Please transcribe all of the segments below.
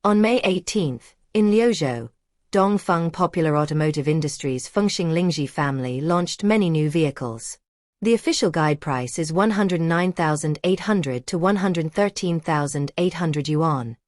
On May 18, in Liuzhou, Dongfeng Popular Automotive Industries Fengxing Lingzhi family launched many new vehicles. The official guide price is 109,800 to 113,800 yuan,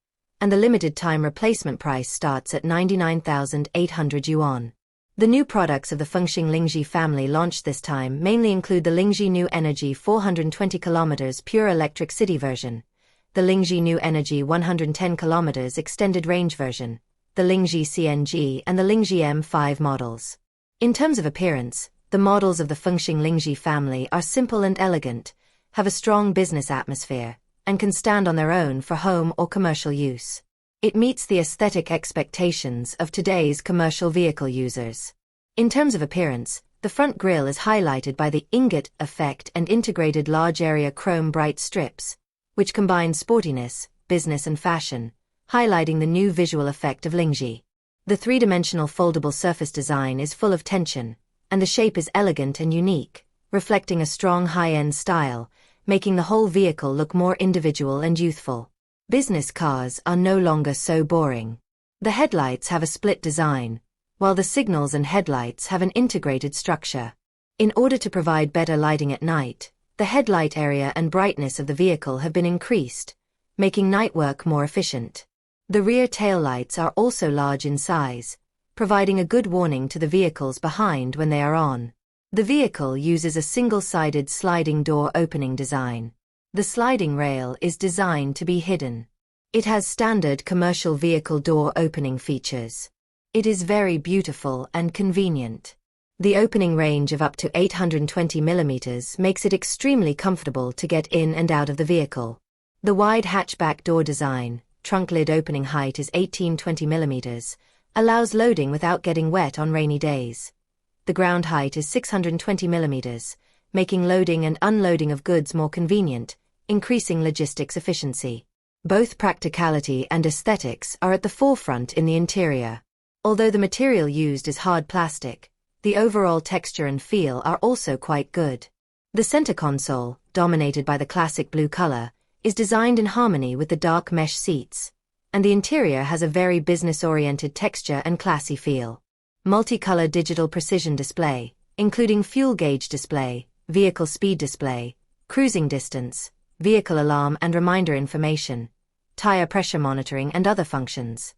and the limited time replacement price starts at 99,800 yuan. The new products of the Fengxing Lingzhi family launched this time mainly include the Lingzhi New Energy 420 km pure electric city version, the Lingzhi New Energy 110 km extended range version, the Lingzhi CNG and the Lingzhi M5 models. In terms of appearance, the models of the Fengxing Lingzhi family are simple and elegant, have a strong business atmosphere, and can stand on their own for home or commercial use. It meets the aesthetic expectations of today's commercial vehicle users. In terms of appearance, the front grille is highlighted by the ingot effect and integrated large-area chrome bright strips, which combine sportiness, business and fashion, highlighting the new visual effect of Lingzhi. The three-dimensional foldable surface design is full of tension, and the shape is elegant and unique, reflecting a strong high-end style, making the whole vehicle look more individual and youthful. Business cars are no longer so boring. The headlights have a split design, while the signals and headlights have an integrated structure. In order to provide better lighting at night, the headlight area and brightness of the vehicle have been increased, making night work more efficient. The rear taillights are also large in size, providing a good warning to the vehicles behind when they are on. The vehicle uses a single-sided sliding door opening design. The sliding rail is designed to be hidden. It has standard commercial vehicle door opening features. It is very beautiful and convenient. The opening range of up to 820 mm makes it extremely comfortable to get in and out of the vehicle. The wide hatchback door design, trunk lid opening height is 1820 mm, allows loading without getting wet on rainy days. The ground height is 620 mm, making loading and unloading of goods more convenient, increasing logistics efficiency. Both practicality and aesthetics are at the forefront in the interior. Although the material used is hard plastic, the overall texture and feel are also quite good. The center console, dominated by the classic blue color, is designed in harmony with the dark mesh seats, and the interior has a very business-oriented texture and classy feel. Multicolor digital precision display, including fuel gauge display, vehicle speed display, cruising distance, vehicle alarm and reminder information, tire pressure monitoring and other functions.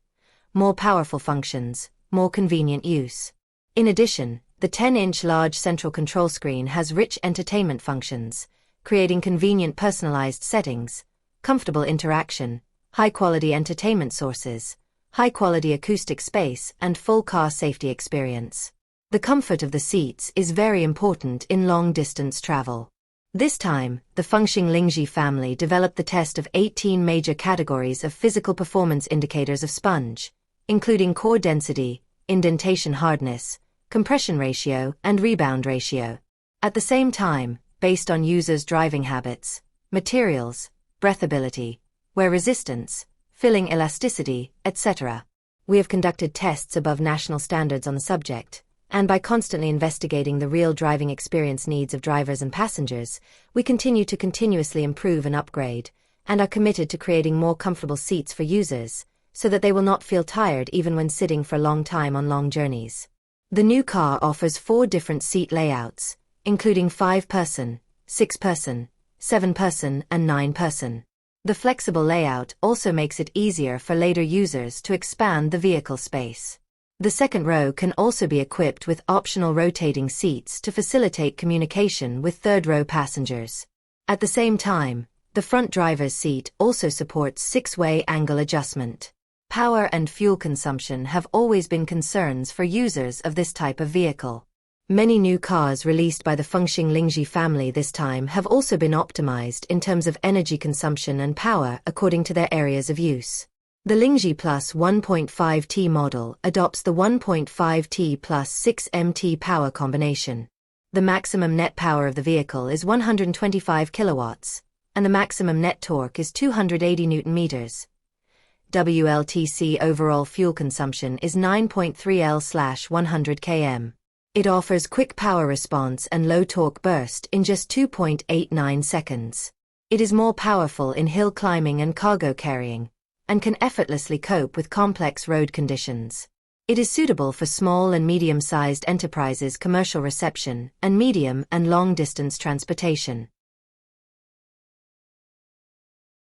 More powerful functions, more convenient use. In addition, the 10-inch large central control screen has rich entertainment functions, creating convenient personalized settings, comfortable interaction, high-quality entertainment sources, high-quality acoustic space and full car safety experience. The comfort of the seats is very important in long-distance travel. This time, the Fengxing Lingzhi family developed the test of 18 major categories of physical performance indicators of sponge, including core density, indentation hardness, compression ratio, and rebound ratio. At the same time, based on users' driving habits, materials, breathability, wear resistance, filling elasticity, etc. We have conducted tests above national standards on the subject, and by constantly investigating the real driving experience needs of drivers and passengers, we continue to continuously improve and upgrade, and are committed to creating more comfortable seats for users, so that they will not feel tired even when sitting for a long time on long journeys. The new car offers 4 different seat layouts, including 5-person, 6-person, 7-person, and 9-person. The flexible layout also makes it easier for later users to expand the vehicle space. The second row can also be equipped with optional rotating seats to facilitate communication with third-row passengers. At the same time, the front driver's seat also supports 6-way angle adjustment. Power and fuel consumption have always been concerns for users of this type of vehicle. Many new cars released by the Fengxing Lingzhi family this time have also been optimized in terms of energy consumption and power according to their areas of use. The Lingzhi Plus 1.5T model adopts the 1.5T plus 6MT power combination. The maximum net power of the vehicle is 125 kilowatts, and the maximum net torque is 280 Nm. WLTC overall fuel consumption is 9.3 L/100 km. It offers quick power response and low torque burst in just 2.89 seconds. It is more powerful in hill climbing and cargo carrying, and can effortlessly cope with complex road conditions. It is suitable for small and medium-sized enterprises, commercial reception, and medium and long-distance transportation.